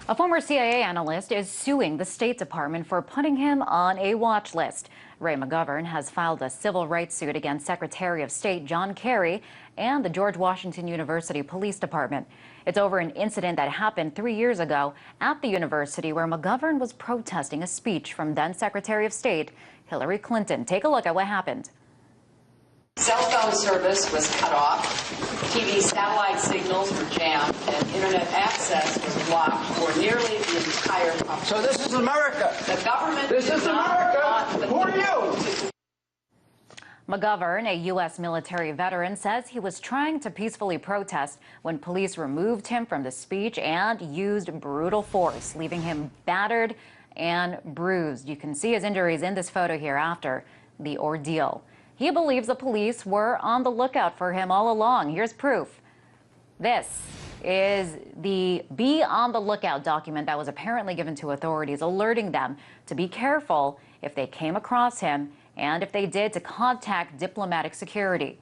A former CIA analyst is suing the State Department for putting him on a watch list. Ray McGovern has filed a civil rights suit against Secretary of State John Kerry and the George Washington University Police Department. It's over an incident that happened 3 years ago at the university where McGovern was protesting a speech from then Secretary of State Hillary Clinton. Take a look at what happened. Cell phone service was cut off, TV satellite signals were jammed, and internet access was blocked for nearly the entire conference. So this is America. The government This is America. Who are you? McGovern, a U.S. military veteran, says he was trying to peacefully protest when police removed him from the speech and used brutal force, leaving him battered and bruised. You can see his injuries in this photo here after the ordeal. He believes the police were on the lookout for him all along. Here's proof. This is the Be on the Lookout document that was apparently given to authorities, alerting them to be careful if they came across him and if they did, to contact diplomatic security.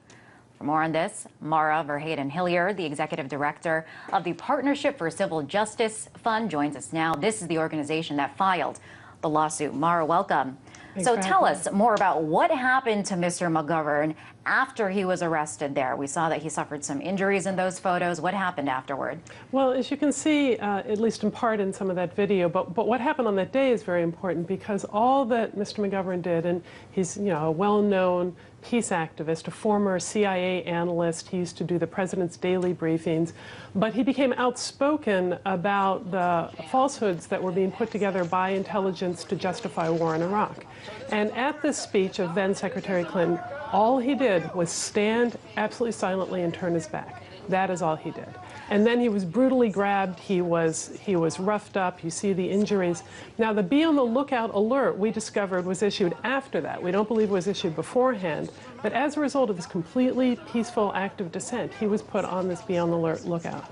For more on this, Mara Verheyden-Hilliard, the executive director of the Partnership for Civil Justice Fund, joins us now. This is the organization that filed the lawsuit. Mara, welcome. So tell us more about what happened to Mr. McGovern after he was arrested there. We saw that he suffered some injuries in those photos. What happened afterward? Well, as you can see, at least in part in some of that video, but what happened on that day is very important because all that Mr. McGovern did, and he's a well-known peace activist, a former CIA analyst. He used to do the president's daily briefings, but he became outspoken about the falsehoods that were being put together by intelligence to justify a war in Iraq. And at this speech of then Secretary Clinton, all he did was stand absolutely silently and turn his back. That is all he did. And then he was brutally grabbed, he was roughed up, you see the injuries. Now the Be on the Lookout alert we discovered was issued after that. We don't believe it was issued beforehand, but as a result of this completely peaceful act of dissent, he was put on this Be on the Lookout.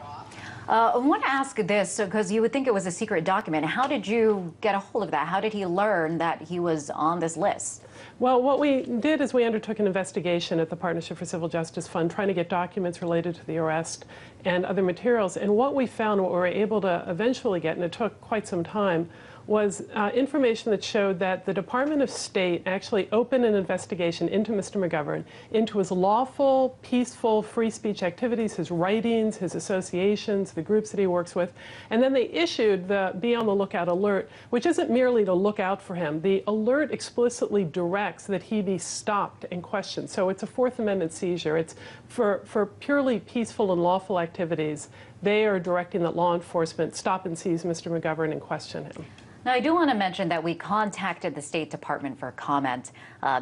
I want to ask this because you would think it was a secret document. How did you get a hold of that? How did he learn that he was on this list? Well, what we did is we undertook an investigation at the Partnership for Civil Justice Fund, trying to get documents related to the arrest and other materials. And what we found, what we were able to eventually get, and it took quite some time, was information that showed that the Department of State actually opened an investigation into Mr. McGovern, into his lawful, peaceful, free speech activities, his writings, his associations, the groups that he works with, and then they issued the Be on the Lookout alert, which isn't merely to look out for him. The alert explicitly directs that he be stopped and questioned. So it's a Fourth Amendment seizure. It's for purely peaceful and lawful activities. They are directing that law enforcement stop and seize Mr. McGovern and question him. Now, I do want to mention that we contacted the State Department for comment.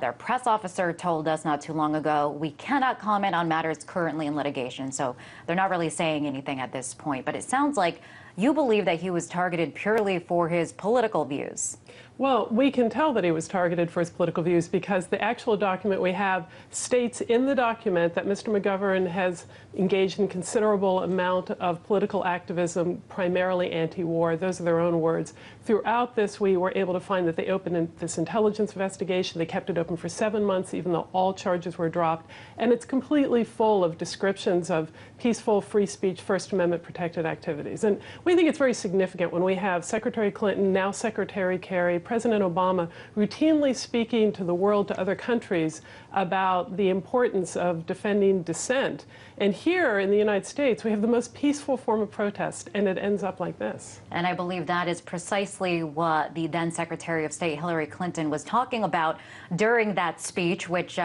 Their press officer told us not too long ago, we cannot comment on matters currently in litigation, so they're not really saying anything at this point. But it sounds like you believe that he was targeted purely for his political views. Well, we can tell that he was targeted for his political views because the actual document we have states in the document that Mr. McGovern has engaged in considerable amount of political activism, primarily anti-war. Those are their own words. Throughout this, we were able to find that they opened this intelligence investigation. They kept it open for 7 months, even though all charges were dropped. And it's completely full of descriptions of peaceful, free speech, First Amendment protected activities. And we think it's very significant when we have Secretary Clinton, now Secretary Kerry, President Obama routinely speaking to the world, to other countries, about the importance of defending dissent. And here in the United States, we have the most peaceful form of protest, and it ends up like this. And I believe that is precisely what the then Secretary of State Hillary Clinton was talking about during that speech, which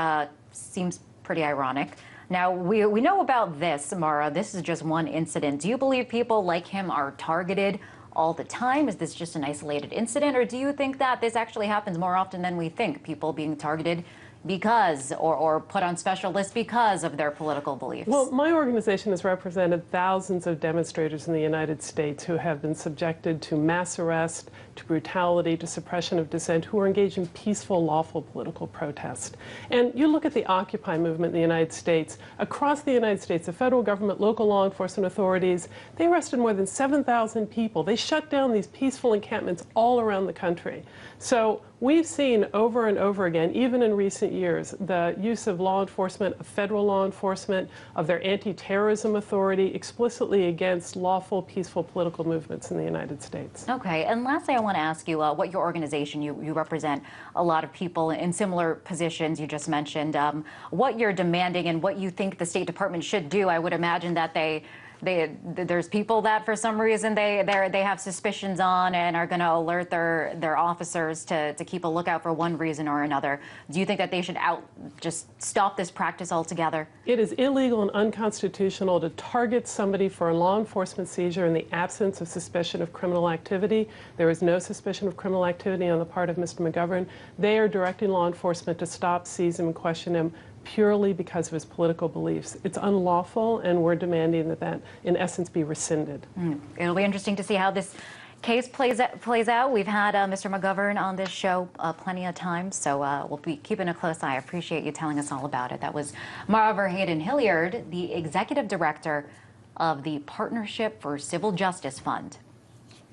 seems pretty ironic. Now, we know about this, Mara. This is just one incident. Do you believe people like him are targeted all the time? Is this just an isolated incident, or do you think that this actually happens more often than we think, people being targeted because or put on special lists because of their political beliefs? Well, my organization has represented thousands of demonstrators in the United States who have been subjected to mass arrest, to brutality, to suppression of dissent, who are engaged in peaceful, lawful political protest. And you look at the Occupy movement in the United States. Across the United States, the federal government, local law enforcement authorities, they arrested more than 7,000 people. They shut down these peaceful encampments all around the country. So We've seen over and over again, even in recent years, the use of law enforcement, of federal law enforcement, of their anti-terrorism authority explicitly against lawful, peaceful political movements in the United States. Okay, and lastly, I want to ask you what your organization, you represent a lot of people in similar positions you just mentioned, what you're demanding and what you think the State Department should do. I would imagine that there's people that for some reason they have suspicions on and are going to alert their officers to keep a lookout for one reason or another. Do you think that they should just stop this practice altogether? It is illegal and unconstitutional to target somebody for a law enforcement seizure in the absence of suspicion of criminal activity. There is no suspicion of criminal activity on the part of Mr. McGovern. They are directing law enforcement to stop, seize him, and question him purely because of his political beliefs. It's unlawful, and we're demanding that in essence, be rescinded. It'll be interesting to see how this case plays out. We've had Mr. McGovern on this show plenty of times, so we'll be keeping a close eye. I appreciate you telling us all about it. That was Mara Verheyden-Hilliard, the Executive Director of the Partnership for Civil Justice Fund.